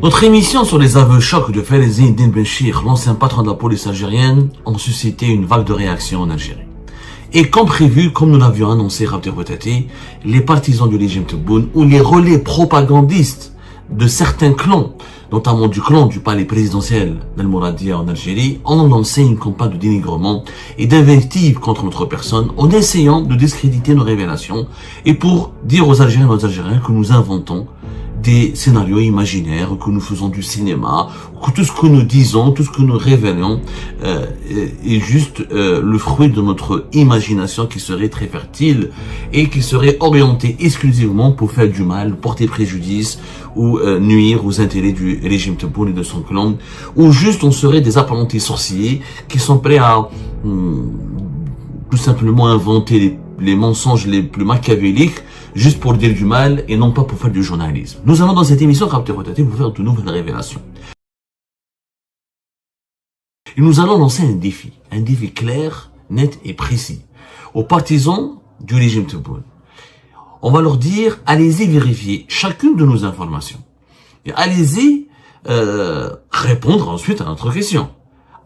Notre émission sur les aveux chocs de Faiz Eddine Benchir, l'ancien patron de la police algérienne, ont suscité une vague de réactions en Algérie. Et comme prévu, comme nous l'avions annoncé, Rabder Boutati, les partisans du régime Tebboune ou les relais propagandistes de certains clans, notamment du clan du palais présidentiel d'Al-Mouradia en Algérie, ont lancé une campagne de dénigrement et d'invective contre notre personne en essayant de discréditer nos révélations et pour dire aux Algériens et aux Algériens que nous inventons des scénarios imaginaires, que nous faisons du cinéma, que tout ce que nous disons, tout ce que nous révélons est juste le fruit de notre imagination qui serait très fertile et qui serait orientée exclusivement pour faire du mal, porter préjudice ou nuire aux intérêts du régime Tebboune et de son clan, ou juste on serait des apprentis sorciers qui sont prêts à tout simplement inventer les mensonges les plus machiavéliques juste pour dire du mal et non pas pour faire du journalisme. Nous allons dans cette émission vous faire de nouvelles révélations. Et nous allons lancer un défi clair, net et précis aux partisans du régime Tebboune. On va leur dire, allez-y vérifier chacune de nos informations. Et allez-y répondre ensuite à notre question.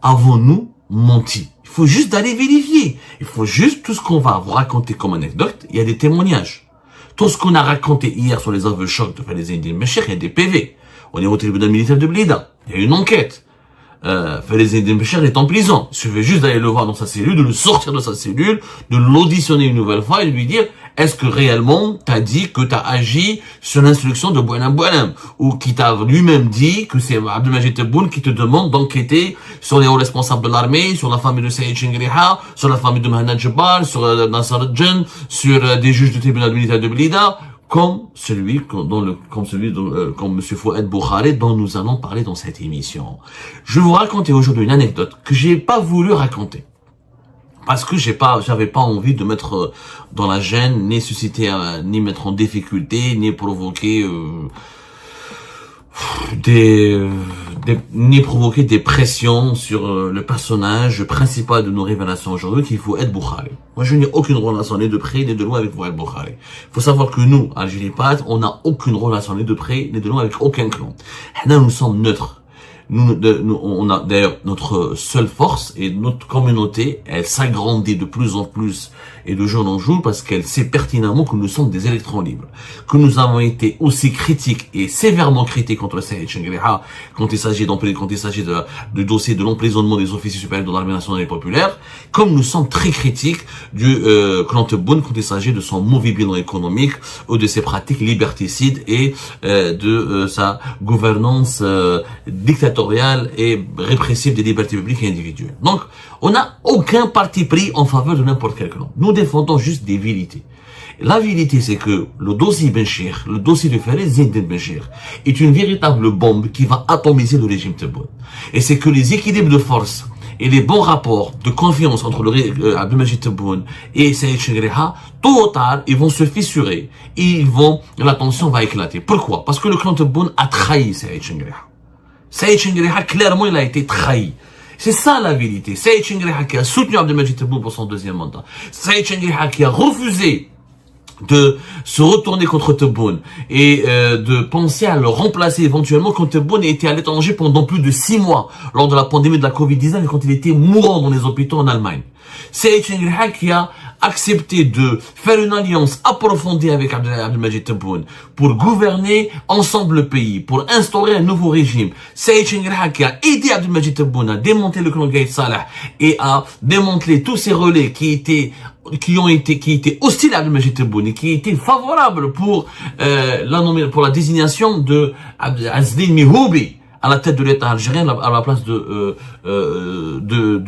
Avons-nous menti? Il faut juste aller vérifier. Il faut juste tout ce qu'on va vous raconter comme anecdote, il y a des témoignages. Tout ce qu'on a raconté hier sur les aveux chocs de Faiz Eddine Benchir, il y a des PV. On est au tribunal militaire de Blida. Il y a une enquête. Faiz Eddine Benchir est en prison. Il suffit juste d'aller le voir dans sa cellule, de le sortir de sa cellule, de l'auditionner une nouvelle fois et de lui dire est-ce que réellement t'as dit que t'as agi sur l'instruction de Boualem Boualem ou qui t'a lui-même dit que c'est Abdelmajid Tebboune qui te demande d'enquêter sur les hauts responsables de l'armée, sur la famille de Saïd Chengriha, sur la famille de Mohamed Jebbar, sur Nasser Djen, sur des juges du tribunal militaire de Blida, comme monsieur Fouad Boukhari dont nous allons parler dans cette émission. Je vais vous raconter aujourd'hui une anecdote que j'ai pas voulu raconter. Parce que j'avais pas envie de mettre dans la gêne, ni susciter, ni mettre en difficulté, ni provoquer, ni provoquer des pressions sur le personnage principal de nos révélations aujourd'hui, qu'il faut être Boukhari. Moi, je n'ai aucune relation ni de près, ni de loin avec Fouad Boukhari. Il faut savoir que nous, Algérie Pat, on n'a aucune relation ni de près, ni de loin avec aucun clan. Nous sommes neutres. On a d'ailleurs notre seule force et notre communauté, elle s'agrandit de plus en plus et de jour en jour parce qu'elle sait pertinemment que nous sommes des électrons libres, que nous avons été aussi critiques et sévèrement critiques contre Saïd Chengriha quand il s'agit du dossier de l'emprisonnement des officiers supérieurs de l'armée nationale et populaire, comme nous sommes très critiques du clan Tebboune quand il s'agit de son mauvais bilan économique ou de ses pratiques liberticides et de sa gouvernance dictatoriale et répressive des libertés publiques et individuelles. Donc, on n'a aucun parti pris en faveur de n'importe quel clan. Nous défendons juste des vérités. La vérité, c'est que le dossier Benchir, le dossier de Faiz Eddine Benchir, est une véritable bombe qui va atomiser le régime Tebboune. Et c'est que les équilibres de force et les bons rapports de confiance entre Abdelmajid Tebboune et Saïd Chengriha, tôt ou tard, ils vont se fissurer et la tension va éclater. Pourquoi? Parce que le clan Tebboune a trahi Saïd Chengriha. Saïd Chengriha, clairement, il a été trahi. C'est ça la vérité. Saïd Chengriha qui a soutenu Abdelmajid Tebboune pour son deuxième mandat. Saïd Chengriha qui a refusé de se retourner contre Tebboune et de penser à le remplacer éventuellement quand Tebboune était à l'étranger pendant plus de 6 mois lors de la pandémie de la Covid-19 et quand il était mourant dans les hôpitaux en Allemagne. Saïd Chengriha qui a accepté de faire une alliance approfondie avec Abdelmajid Tebboune pour gouverner ensemble le pays, pour instaurer un nouveau régime. Saïd Chengriha qui a aidé Abdelmajid Tebboune à démonter le clan Gaïd Salah et à démanteler tous ces relais qui étaient hostiles à Abdelmajid Tebboune et qui étaient favorables pour la désignation de Azdine Mihoubi à la tête de l'État algérien, à la place de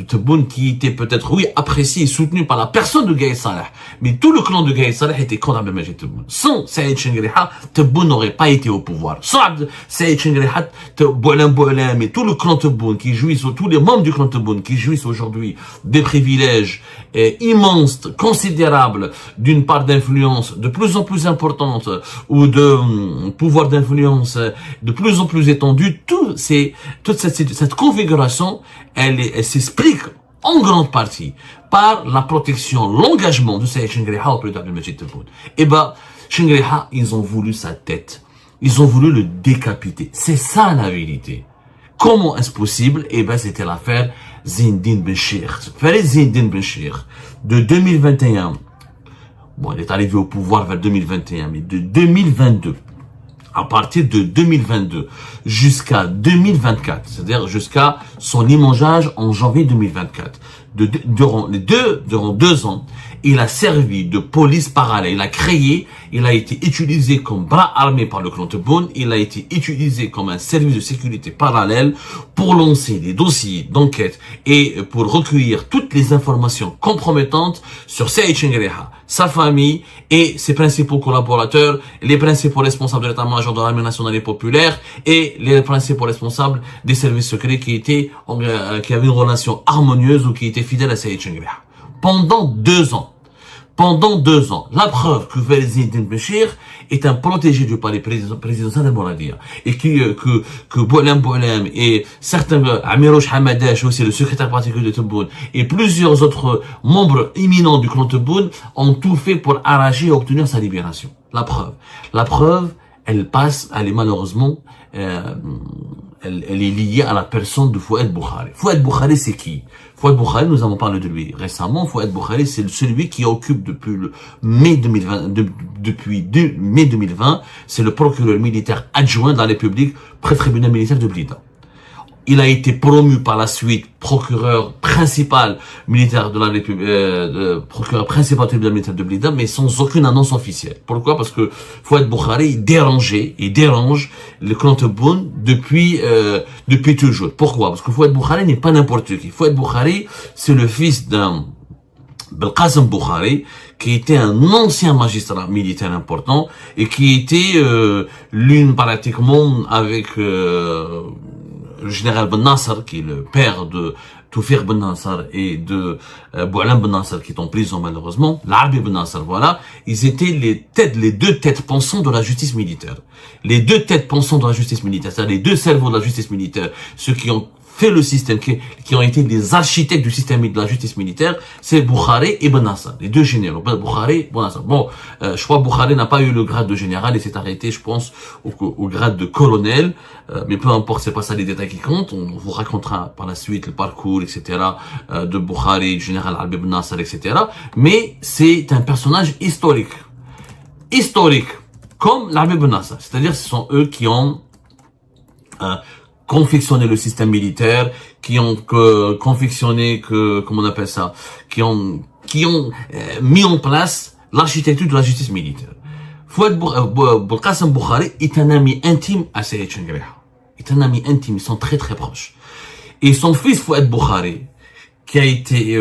Tebboune, qui était peut-être, oui, apprécié et soutenu par la personne de Gaïd Salah. Mais tout le clan de Gaïd Salah était contre Abdelmajid Tebboune. Sans Saïd Chengriha, Tebboune n'aurait pas été au pouvoir. Sans Saïd Chengriha, Boualem et tout le clan Tebboune qui jouissent, tous les membres du clan Tebboune qui jouissent aujourd'hui des privilèges immenses, considérables, d'une part d'influence de plus en plus importante ou de pouvoir d'influence de plus en plus étendu, toute cette configuration, elle s'explique en grande partie par la protection, l'engagement de Saïd Chengriha auprès d'Abdelmajid Tebboune. Et Chengriha, ils ont voulu sa tête. Ils ont voulu le décapiter. C'est ça la vérité. Comment est-ce possible? Eh ben, c'était l'affaire Zindine Benchir. L'affaire Zindine Benchir de 2021. Bon, il est arrivé au pouvoir vers 2021, mais de 2022, à partir de 2022 jusqu'à 2024, c'est-à-dire jusqu'à son limogeage en janvier 2024, durant 2 ans, il a servi de police parallèle. Il a été utilisé comme bras armé par le clan Tebboune. Il a été utilisé comme un service de sécurité parallèle pour lancer des dossiers d'enquête et pour recueillir toutes les informations compromettantes sur Saïd Chenguereha, sa famille et ses principaux collaborateurs, les principaux responsables de l'état-major de l'armée nationale et populaire et les principaux responsables des services secrets qui avaient une relation harmonieuse ou qui étaient fidèles à Saïd Chenguereha. Pendant 2 ans. La preuve que Zindine Benchir est un protégé du palais présidentiel de Mouradia. Et que Boualem et certains, Amirouche Hamadash, aussi le secrétaire particulier de Tebboune, et plusieurs autres membres éminents du clan Tebboune ont tout fait pour arracher et obtenir sa libération. La preuve, elle est malheureusement, elle est liée à la personne de Fouad Boukhari. Fouad Boukhari, c'est qui? Fouad Boukhari, nous avons parlé de lui récemment. Fouad Boukhari, c'est celui qui occupe depuis mai 2020, c'est le procureur militaire adjoint de la République près tribunal militaire de Blida. Il a été promu par la suite procureur principal militaire de la République, procureur principal du tribunal militaire de Blida, mais sans aucune annonce officielle. Pourquoi? Parce que Fouad Boukhari, il dérange le clan Tebboune depuis toujours. Pourquoi? Parce que Fouad Boukhari n'est pas n'importe qui. Fouad Boukhari, c'est le fils d'un Belkacem Boukhari, qui était un ancien magistrat militaire important et qui était l'une pratiquement avec le général Ben Nasser, qui est le père de Toufir Ben Nasser et de Boualem Ben Nasser, qui est en prison malheureusement, l'Arbi Ben Nasser, voilà, ils étaient les 2 têtes pensantes de la justice militaire. Les 2 têtes pensantes de la justice militaire, c'est-à-dire les 2 cerveaux de la justice militaire, ceux qui ont fait le système, qui ont été les architectes du système de la justice militaire, c'est Boukhari et Ben Nasser, les 2 généraux, Boukhari et Ben Nasser. Bon, je crois que Boukhari n'a pas eu le grade de général et s'est arrêté, je pense, au grade de colonel, mais peu importe, c'est pas ça les détails qui comptent, on vous racontera par la suite le parcours, etc., de Boukhari, du général Arbi Ben Nasser, etc., mais c'est un personnage historique, comme l'Arbi Ben Nasser, c'est-à-dire ce sont eux qui ont confectionné le système militaire, qui ont confectionné comment on appelle ça, qui ont mis en place l'architecture de la justice militaire. Fouad Belkacem Boukhari est un ami intime à Saïd Chenguereha. Est un ami intime, ils sont très très proches. Et son fils Fouad Boukhari, qui a été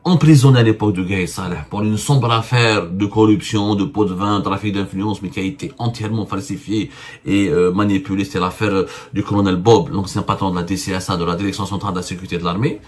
emprisonné à l'époque de Gaye Saleh pour une sombre affaire de corruption, de pot de vin, trafic d'influence, mais qui a été entièrement falsifié et manipulé. C'était l'affaire du colonel Bob, l'ancien patron de la DCSA, de la Direction centrale de la sécurité de l'armée.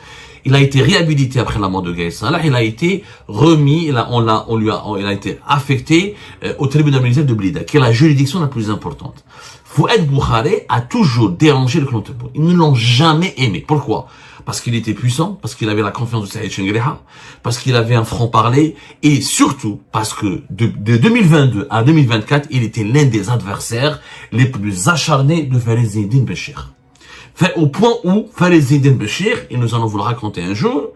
Il a été réhabilité après la mort de Gaye Saleh. Il a été remis, il a été affecté au tribunal militaire de Blida, qui est la juridiction la plus importante. Fouad Boukhari a toujours dérangé le clan Tebboune. Ils ne l'ont jamais aimé. Pourquoi? Parce qu'il était puissant, parce qu'il avait la confiance de Saïd Chenguereha, parce qu'il avait un franc-parler, et surtout parce que de 2022 à 2024, il était l'un des adversaires les plus acharnés de Zindine Benchir. Fait au point où Zindine Benchir, et nous allons vous le raconter un jour,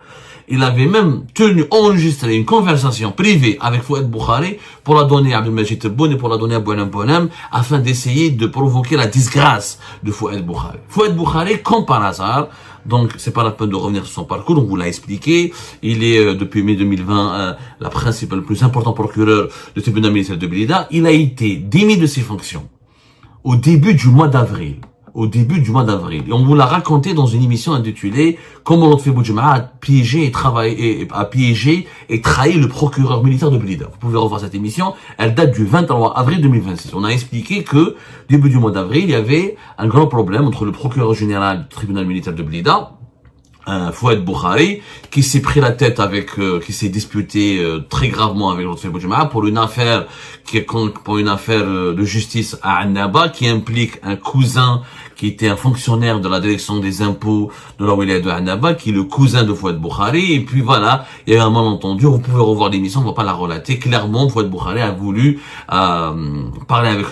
il avait même enregistré une conversation privée avec Fouad Boukhari pour la donner à Abdelmajid Tebboune et pour la donner à Boualem afin d'essayer de provoquer la disgrâce de Fouad Boukhari. Fouad Boukhari, comme par hasard, donc c'est pas la peine de revenir sur son parcours, on vous l'a expliqué, il est depuis mai 2020 le plus important procureur du tribunal militaire de Blida. Il a été démis de ses fonctions au début du mois d'avril. Et on vous l'a raconté dans une émission intitulée Comment Lotfi Boudjema a piégé et trahi le procureur militaire de Blida. Vous pouvez revoir cette émission. Elle date du 23 avril 2026. On a expliqué que, début du mois d'avril, il y avait un grand problème entre le procureur général du tribunal militaire de Blida, Fouad Boukhari, qui s'est pris la tête qui s'est disputé très gravement avec Lotfi Boudjema pour une affaire de justice à Annaba, qui implique un cousin qui était un fonctionnaire de la direction des impôts de la wilaya de Annaba, qui est le cousin de Fouad Boukhari, et puis voilà, il y a eu un malentendu, vous pouvez revoir l'émission, on va pas la relater, clairement, Fouad Boukhari a voulu parler avec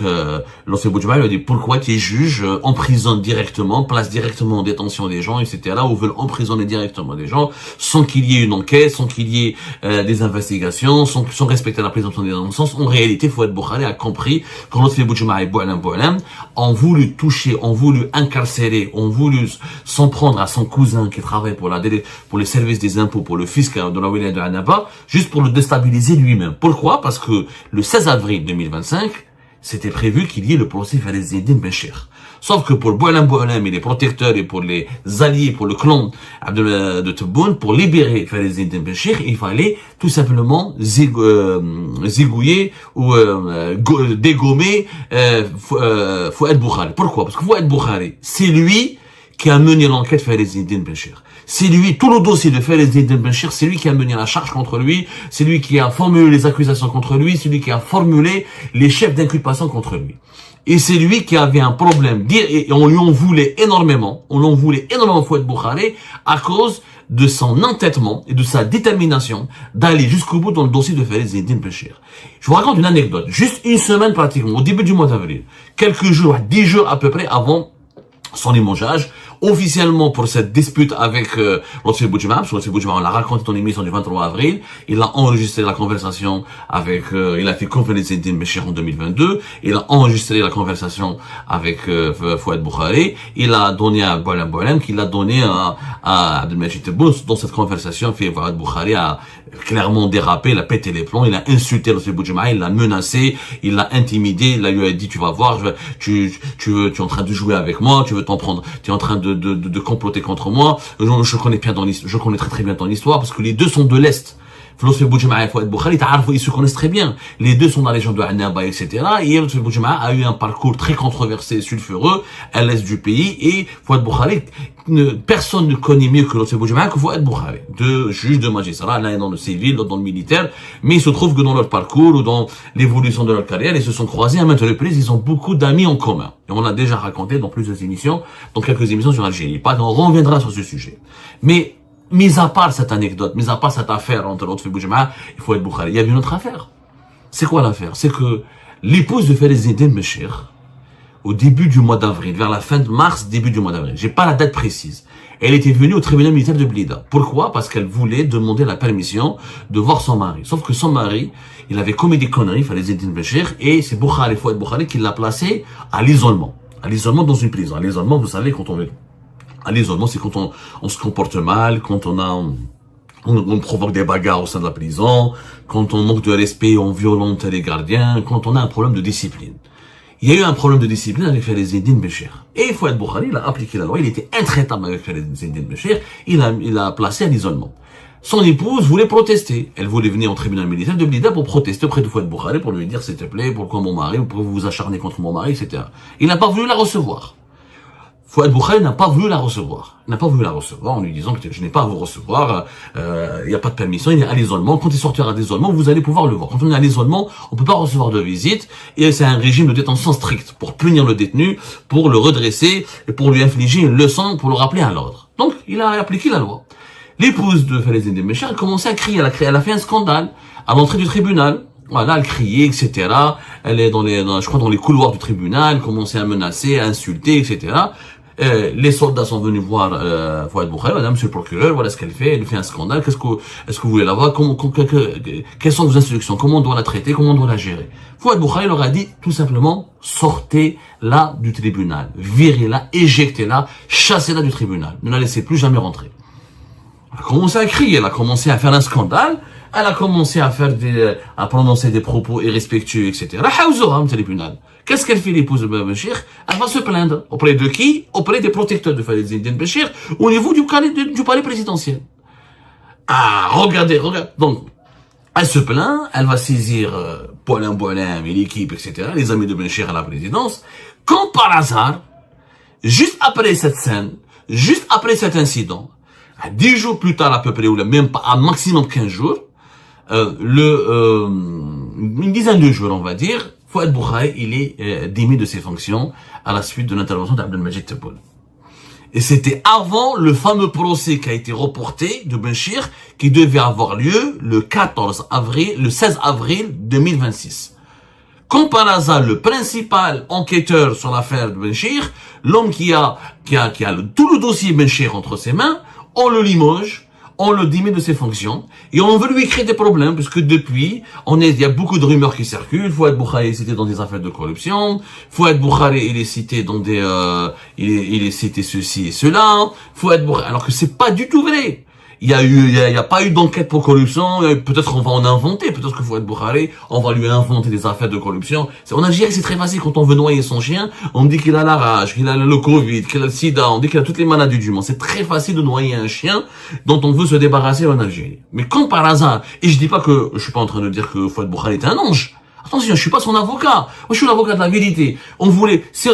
l'ancien Boudjma, il a dit pourquoi tu es juge, emprisonne directement, place directement en détention des gens, etc., ou veulent emprisonner directement des gens, sans qu'il y ait une enquête, sans qu'il y ait des investigations, sans respecter la présomption d'innocence. En réalité, Fouad Boukhari a compris que l'ancien Boudjma et Boualam ont voulu toucher, ont voulu incarcérer, ont voulu s'en prendre à son cousin qui travaille pour les services des impôts, pour le fisc de la wilaya de Annaba, juste pour le déstabiliser lui-même. Pourquoi? Parce que le 16 avril 2025, c'était prévu qu'il y ait le procès vers les Zedine Béchir. Sauf que pour Boualam et les protecteurs et pour les alliés, pour le clan de Tebboune, pour libérer Farid Zedine Béchir, il fallait tout simplement zigouiller ou dégommer Fouad Boukhari. Pourquoi? Parce que Fouad Boukhari, c'est lui qui a mené l'enquête Farid Zedine Béchir. C'est lui, tout le dossier de Farid Zedine Béchir, c'est lui qui a mené la charge contre lui, c'est lui qui a formulé les accusations contre lui, c'est lui qui a formulé les chefs d'inculpation contre lui. Et c'est lui qui avait un problème, et on lui en voulait énormément, Fouad Boukhari, à cause de son entêtement et de sa détermination d'aller jusqu'au bout dans le dossier de Farid Zedine Béchir. Je vous raconte une anecdote, juste une semaine pratiquement, au début du mois d'avril, quelques jours, 10 jours à peu près avant son limogeage, officiellement pour cette dispute avec Lotfi Boudjma, parce que Lotfi Boudjma, on l'a raconté dans l'émission du 23 avril, il a enregistré la conversation avec, il a fait conférence Zedine Béchir en 2022, il a enregistré la conversation avec Fouad Boukhari, il a donné à Boualam, qu'il a donné à Abdelmajid Tebboune. Dans cette conversation, Fouad Boukhari a clairement dérapé, il a pété les plombs, il a insulté Lotfi Boudjma, il l'a menacé, il l'a intimidé, il lui a dit, tu vas voir, tu es en train de jouer avec moi, tu veux t'en prendre, tu es en train de comploter contre moi. Je connais bien je connais très bien ton histoire, parce que les deux sont de l'Est. Lotfi Boudjma et Fouad Boukhari, ils se connaissent très bien. Les deux sont dans les gens de Annaba, etc. Et Lotfi Boudjma a eu un parcours très controversé, sulfureux, à l'Est du pays, et Fouad Boukhari, personne ne connaît mieux que Lotfi Boudjma que Fouad Boukhari. Deux juges de magistrat, l'un est dans le civil, l'autre dans le militaire, mais il se trouve que dans leur parcours ou dans l'évolution de leur carrière, ils se sont croisés à maintes reprises, ils ont beaucoup d'amis en commun. Et on l'a déjà raconté dans plusieurs émissions, dans quelques émissions sur Algérie. On reviendra sur ce sujet. Mais, mis à part cette anecdote, mis à part cette affaire entre Lotfi Boudjma et Fouad Boukhari, il y avait une autre affaire. C'est quoi l'affaire? C'est que l'épouse de Farid Zedine Béchir, au début du mois d'avril, vers la fin de mars, début du mois d'avril, j'ai pas la date précise, elle était venue au tribunal militaire de Blida. Pourquoi? Parce qu'elle voulait demander la permission de voir son mari. Sauf que son mari, il avait commis des conneries, Farid Zedine Béchir, et c'est Fouad Boukhari qui l'a placé à l'isolement. À l'isolement dans une prison. À l'isolement, vous savez, à l'isolement, c'est quand on se comporte mal, quand on provoque des bagarres au sein de la prison, quand on manque de respect, on violente les gardiens, quand on a un problème de discipline. Il y a eu un problème de discipline avec Farid Zedine Béchir. Et Fouad Boukhari, il a appliqué la loi, il était intraitable avec Farid Zedine Béchir, il a placé à l'isolement. Son épouse voulait protester. Elle voulait venir au tribunal militaire de Blida pour protester auprès de Fouad Boukhari, pour lui dire, s'il te plaît, pourquoi mon mari, pourquoi vous vous acharnez contre mon mari, etc. Il n'a pas voulu la recevoir. Fouad Boukhari n'a pas voulu la recevoir. Il n'a pas voulu la recevoir en lui disant que je n'ai pas à vous recevoir, il n'y a pas de permission, il est à l'isolement. Quand il sortira d'isolement, vous allez pouvoir le voir. Quand on est à l'isolement, on peut pas recevoir de visite, et c'est un régime de détention strict pour punir le détenu, pour le redresser, et pour lui infliger une leçon, pour le rappeler à l'ordre. Donc, il a appliqué la loi. L'épouse de Farid Zedine Béchir a commencé à crier, elle a fait un scandale à l'entrée du tribunal. Voilà, elle criait, etc. Elle est je crois dans les couloirs du tribunal, elle commençait à menacer, à insulter, etc. Les soldats sont venus voir Fouad Boukhari, madame, monsieur le procureur, voilà ce qu'elle fait, elle fait un scandale, est-ce que vous voulez la voir, quelles sont vos instructions, comment on doit la traiter, comment on doit la gérer. Fouad Boukhari leur a dit tout simplement, sortez-la du tribunal, virez-la, éjectez-la, chassez-la du tribunal, ne la laissez plus jamais rentrer. Elle a commencé à crier, elle a commencé à faire un scandale, elle a commencé à prononcer des propos irrespectueux, etc. La tribunal. Qu'est-ce qu'elle fait, l'épouse de Béchir? Elle va se plaindre. Auprès de qui? Auprès des protecteurs de Farid Zedine Béchir, au niveau du palais présidentiel. Ah, regardez. Donc, elle se plaint, elle va saisir Boualam et l'équipe, etc., les amis de Béchir à la présidence. Quand par hasard, juste après cette scène, juste après cet incident, 10 jours plus tard à peu près, ou même pas, à maximum 15 jours, une dizaine de jours, on va dire, Fouad Boukhaï, il est démis de ses fonctions à la suite de l'intervention d'Abdelmajid Tebboune. Et c'était avant le fameux procès qui a été reporté de Benchir, qui devait avoir lieu le 16 avril 2026. Comme par hasard, le principal enquêteur sur l'affaire de Benchir, l'homme qui a tout le dossier Benchir entre ses mains, on le limoge, on le démet de ses fonctions, et on veut lui créer des problèmes, puisque depuis, il y a beaucoup de rumeurs qui circulent. Fouad Boukhaï est cité dans des affaires de corruption. Fouad Boukhaï, il est cité dans des, il est cité ceci et cela. Fouad Boukhaï, alors que c'est pas du tout vrai. Il y a pas eu d'enquête pour corruption. Peut-être on va en inventer. Peut-être que Fouad Boukhaï, on va lui inventer des affaires de corruption. En Algérie, c'est très facile. Quand on veut noyer son chien, on dit qu'il a la rage, qu'il a le Covid, qu'il a le sida, on dit qu'il a toutes les maladies du monde. C'est très facile de noyer un chien dont on veut se débarrasser en Algérie. Mais quand par hasard, et je dis pas que, je suis pas en train de dire que Fouad Boukhaï est un ange. Attention, je suis pas son avocat. Moi, je suis l'avocat de la vérité. Si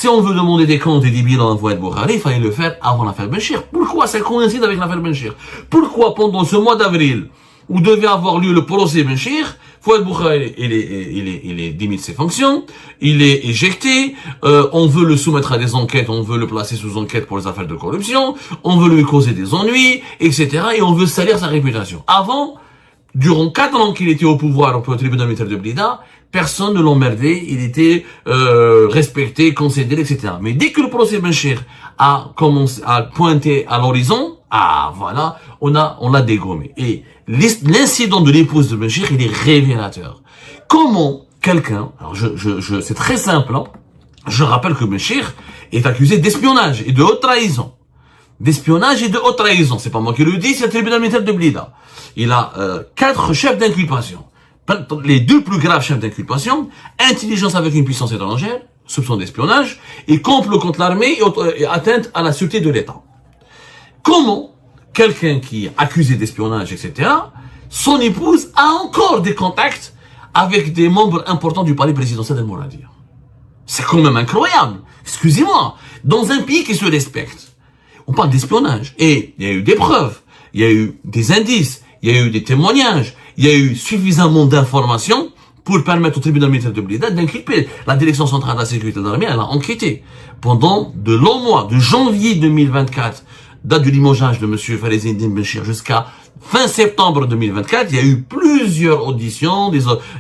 on veut demander des comptes et des bilans à Fouad Boukhaï, il fallait le faire avant l'affaire Benchir. Pourquoi ça coïncide avec l'affaire Benchir? Pourquoi pendant ce mois d'avril, où devait avoir lieu le procès Benchir, Fouad Boukhaï, il est démis de ses fonctions, il est éjecté, on veut le soumettre à des enquêtes, on veut le placer sous enquête pour les affaires de corruption, on veut lui causer des ennuis, etc., et on veut salir sa réputation. Avant, durant 4 ans qu'il était au pouvoir au tribunal militaire de Blida, personne ne l'emmerdait, il était respecté, considéré, etc. Mais dès que le procès Benchir a pointé à l'horizon, voilà, on l'a dégommé. Et l'incident de l'épouse de Benchir, il est révélateur. Comment quelqu'un, alors c'est très simple, hein, je rappelle que Benchir est accusé d'espionnage et de haute trahison. D'espionnage et de haute trahison. C'est pas moi qui le dis, c'est le tribunal militaire de Blida. Il a 4 chefs d'inculpation. Les 2 plus graves chefs d'inculpation: intelligence avec une puissance étrangère, soupçon d'espionnage, et complot contre l'armée et atteinte à la sûreté de l'État. Comment quelqu'un qui est accusé d'espionnage, etc., son épouse a encore des contacts avec des membres importants du palais présidentiel d'El-Mouradia? C'est quand même incroyable. Excusez-moi. Dans un pays qui se respecte, on parle d'espionnage. Et il y a eu des preuves, il y a eu des indices, il y a eu des témoignages, il y a eu suffisamment d'informations pour permettre au tribunal militaire de Blida d'inculper. La direction centrale de la sécurité de l'armée, elle a enquêté pendant de longs mois, de janvier 2024, date du limogeage de M. Farid Eddine Benchir, jusqu'à fin septembre 2024, il y a eu plusieurs auditions,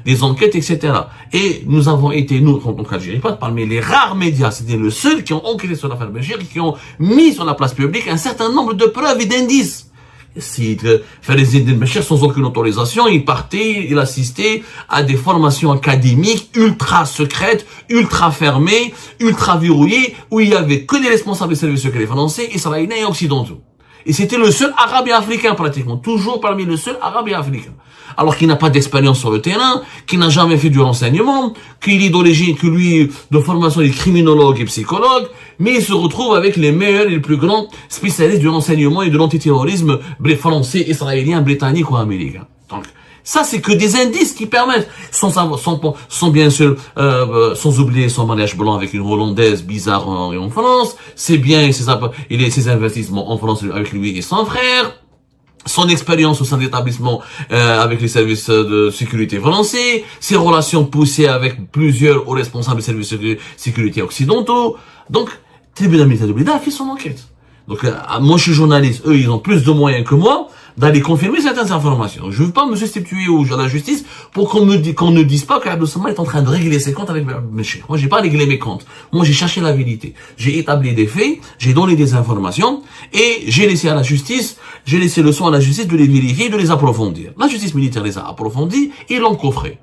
des enquêtes, etc. Et nous avons été, nous, en tant qu'Algérie, parmi les rares médias, c'était le seul qui ont enquêté sur l'affaire Benchir, qui ont mis sur la place publique un certain nombre de preuves et d'indices. Si Farid Eddine Benchir, sans aucune autorisation, il assistait à des formations académiques ultra secrètes, ultra fermées, ultra verrouillées, où il y avait que des responsables des services secrets français, israéliens et occidentaux. Et c'était le seul arabe et africain pratiquement, toujours parmi le seul arabe et africain. Alors qu'il n'a pas d'expérience sur le terrain, qu'il n'a jamais fait du renseignement, qu'il est d'origine, que lui, de formation, il est criminologue et psychologue, mais il se retrouve avec les meilleurs et les plus grands spécialistes du renseignement et de l'antiterrorisme français, israélien, britannique ou américain. Donc, ça, c'est que des indices qui permettent, sans bien sûr, sans oublier son mariage blanc avec une Hollandaise bizarre en France, c'est bien ses investissements en France avec lui et son frère, son expérience au sein d'établissements avec les services de sécurité français, ses relations poussées avec plusieurs hauts responsables des services de sécurité occidentaux. Donc, le tribunal militaire de Blida a fait son enquête. Donc, moi, je suis journaliste. Eux, ils ont plus de moyens que moi d'aller confirmer certaines informations. Je ne veux pas me substituer à la justice pour qu'on ne dise pas qu'Abdel Samad est en train de régler ses comptes avec Benchir. Moi, j'ai pas réglé mes comptes. Moi, j'ai cherché la vérité. J'ai établi des faits, j'ai donné des informations et j'ai laissé le soin à la justice de les vérifier, de les approfondir. La justice militaire les a approfondis et l'ont coffré.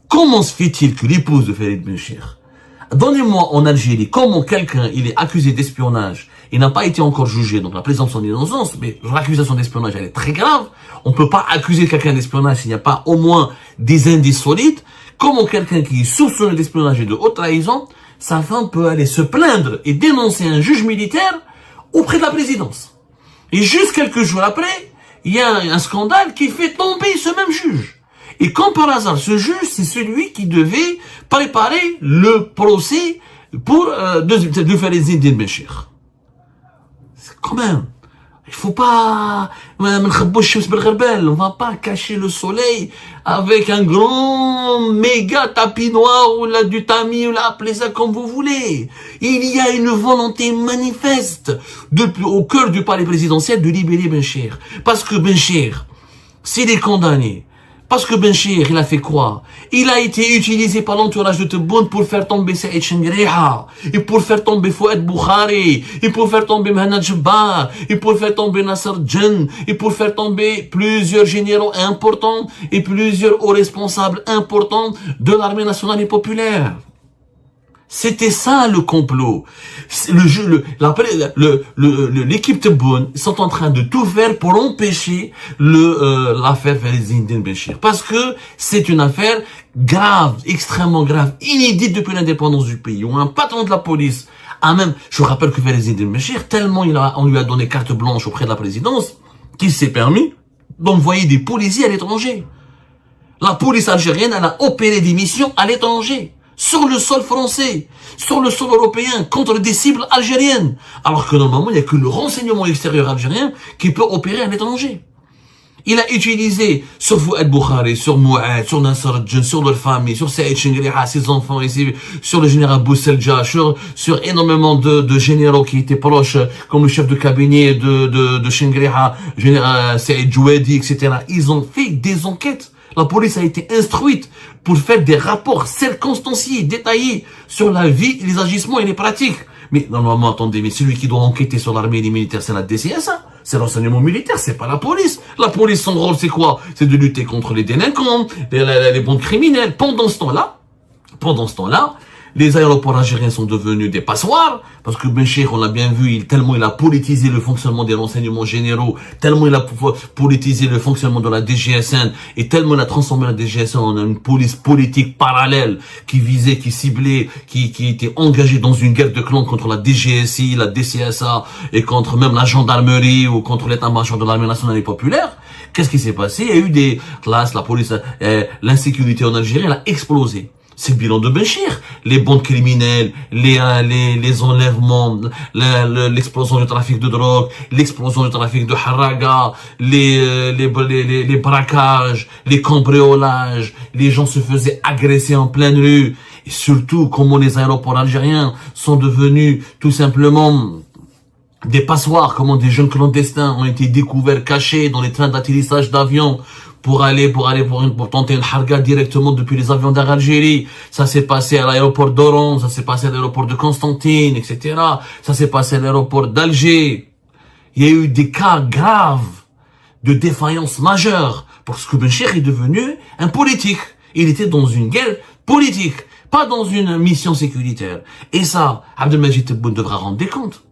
Comment se fait-il que l'épouse de Farid Benchir, donnez-moi en Algérie, comment quelqu'un, il est accusé d'espionnage, il n'a pas été encore jugé, donc la présomption d'innocence, mais l'accusation d'espionnage, elle est très grave. On peut pas accuser quelqu'un d'espionnage s'il n'y a pas au moins des indices solides. Comment quelqu'un qui est soupçonné d'espionnage et de haute trahison, sa femme peut aller se plaindre et dénoncer un juge militaire auprès de la présidence. Et juste quelques jours après, il y a un scandale qui fait tomber ce même juge. Et comme par hasard, ce juge, c'est celui qui devait préparer le procès pour de Farid Eddine Benchir. C'est quand même. Il faut pas, on va pas cacher le soleil avec un grand méga tapis noir ou là du tamis ou là appelez ça comme vous voulez. Il y a une volonté manifeste au cœur du palais présidentiel de libérer Benchir. Parce que Benchir, s'il est condamné, parce que Benchir, il a fait quoi? Il a été utilisé par l'entourage de Tebboune pour faire tomber Saïd Chengriha, et pour faire tomber Fouad Boukhari, et pour faire tomber Mohamed Jabbar, et pour faire tomber Nasser Djen, et pour faire tomber plusieurs généraux importants et plusieurs hauts responsables importants de l'armée nationale et populaire. C'était ça le complot. L'équipe Tebboune sont en train de tout faire pour empêcher l'affaire Ezzine Benchir. Parce que c'est une affaire grave, extrêmement grave, inédite depuis l'indépendance du pays. Où un patron de la police a même, je vous rappelle que Ezzine Benchir, tellement on lui a donné carte blanche auprès de la présidence, qu'il s'est permis d'envoyer des policiers à l'étranger. La police algérienne, elle a opéré des missions à l'étranger. Sur le sol français, sur le sol européen, contre des cibles algériennes. Alors que normalement, il n'y a que le renseignement extérieur algérien qui peut opérer à l'étranger. Il a utilisé sur Fouad Boukhari, sur Mouad, sur Nasser Djen, sur leur famille, sur Saïd Chengriha, ses enfants ici, sur le général Bousselja, sur énormément de généraux qui étaient proches, comme le chef de cabinet de Chengriha, général Saïd Jouadi, etc. Ils ont fait des enquêtes. La police a été instruite pour faire des rapports circonstanciés, détaillés sur la vie, les agissements et les pratiques. Mais normalement, attendez, mais celui qui doit enquêter sur l'armée et les militaires, c'est la DCSA. C'est l'enseignement militaire, c'est pas la police. La police, son rôle, c'est quoi? C'est de lutter contre les délinquants, les bandes criminelles. Pendant ce temps-là, les aéroports algériens sont devenus des passoires, parce que Benchir, on l'a bien vu, tellement il a politisé le fonctionnement des renseignements généraux, tellement il a politisé le fonctionnement de la DGSN, et tellement il a transformé la DGSN en une police politique parallèle, qui visait, qui ciblait, qui était engagée dans une guerre de clans contre la DGSI, la DCSA, et contre même la gendarmerie, ou contre l'état-major de l'armée nationale et populaire. Qu'est-ce qui s'est passé? Il y a eu des classes, la police, l'insécurité en Algérie, elle a explosé. C'est le bilan de Benchir. Les bandes criminelles, les enlèvements, l'explosion du trafic de drogue, l'explosion du trafic de haraga, les braquages, les cambriolages, les gens se faisaient agresser en pleine rue. Et surtout, comment les aéroports algériens sont devenus tout simplement des passoires, comment des jeunes clandestins ont été découverts, cachés dans les trains d'atterrissage d'avions, pour tenter une harga directement depuis les avions d'Air Algérie. Ça s'est passé à l'aéroport d'Oran, ça s'est passé à l'aéroport de Constantine, etc. Ça s'est passé à l'aéroport d'Alger. Il y a eu des cas graves de défaillance majeure, parce que Benchir est devenu un politique. Il était dans une guerre politique, pas dans une mission sécuritaire. Et ça, Abdelmajid Tebboune devra rendre des comptes.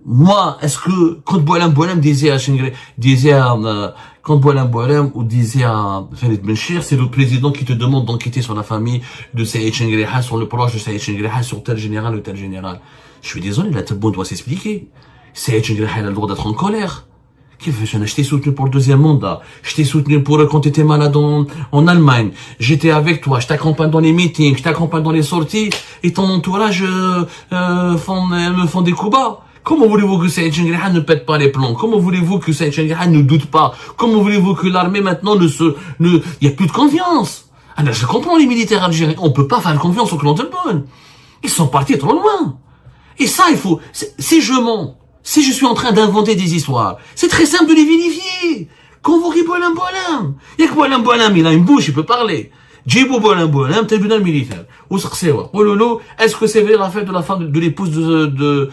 Moi, est-ce que, quand Boualem disait à Farid Benchir, c'est le président qui te demande d'enquêter sur la famille de Saïd Chengriha, sur le proche de Saïd Chengriha, sur tel général ou tel général. Je suis désolé, la Tebboune doit s'expliquer. Saïd Chengriha, il a le droit d'être en colère. Je t'ai soutenu pour le deuxième mandat. Je t'ai soutenu pour quand tu étais malade en Allemagne. J'étais avec toi. Je t'accompagne dans les meetings. Je t'accompagne dans les sorties. Et ton entourage me font des coups bas. Comment voulez-vous que Saïd Chengriha ne pète pas les plombs? Comment voulez-vous que Saïd Chengriha ne doute pas? Comment voulez-vous que l'armée maintenant il y a plus de confiance? Alors, je comprends les militaires algériens. On peut pas faire confiance au clan Tebboune. Ils sont partis trop loin. Et ça, si je mens, si je suis en train d'inventer des histoires, c'est très simple de les vérifier. Convoquez Boualem. Il y a que Boualem, il a une bouche, il peut parler. Djibou Boualem, tribunal militaire. Ou Sarsewa. Oh lolo, est-ce que c'est vrai l'affaire de la femme de l'épouse de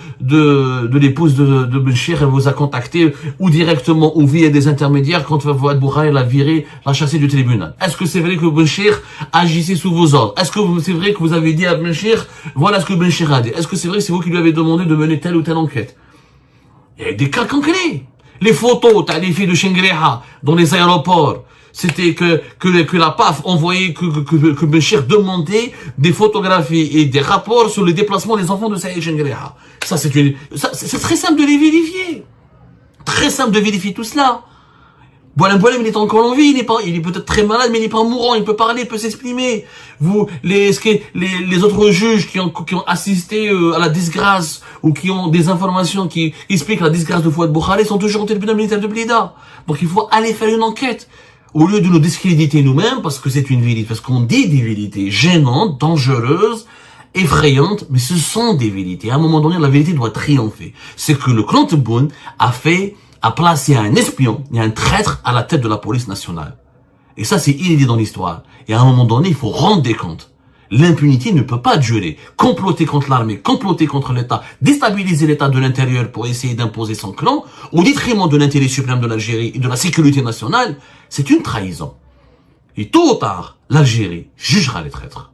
Benchir, elle vous a contacté, ou directement, ou via des intermédiaires, quand Fouad Boukhari l'a viré, l'a chassé du tribunal? Est-ce que c'est vrai que Benchir agissait sous vos ordres? Est-ce que c'est vrai que vous avez dit à Benchir, voilà ce que Benchir a dit? Est-ce que c'est vrai que c'est vous qui lui avez demandé de mener telle ou telle enquête? Il y a des cas concrets. Les photos, t'as les filles de Chengriha, dans les aéroports. C'était que la PAF envoyait, que Benchir demandait des photographies et des rapports sur le déplacement des enfants de Saïd Chengriha. C'est très simple de les vérifier. Très simple de vérifier tout cela. Boualem Boualem, il est encore en vie, il est peut-être très malade, mais il n'est pas mourant, il peut parler, il peut s'exprimer. Les autres juges qui ont assisté à la disgrâce, ou qui ont des informations qui expliquent la disgrâce de Fouad Boukhari, sont toujours en tribunal militaire de Blida. Donc il faut aller faire une enquête. Au lieu de nous discréditer nous-mêmes, parce que c'est une vérité, parce qu'on dit des vérités gênantes, dangereuses, effrayantes, mais ce sont des vérités. À un moment donné, la vérité doit triompher. C'est que le clan Tebboune a placé un espion et un traître à la tête de la police nationale. Et ça, c'est inédit dans l'histoire. Et à un moment donné, il faut rendre des comptes. L'impunité ne peut pas durer. Comploter contre l'armée, comploter contre l'État, déstabiliser l'État de l'intérieur pour essayer d'imposer son clan, au détriment de l'intérêt suprême de l'Algérie et de la sécurité nationale, c'est une trahison. Et tôt ou tard, l'Algérie jugera les traîtres.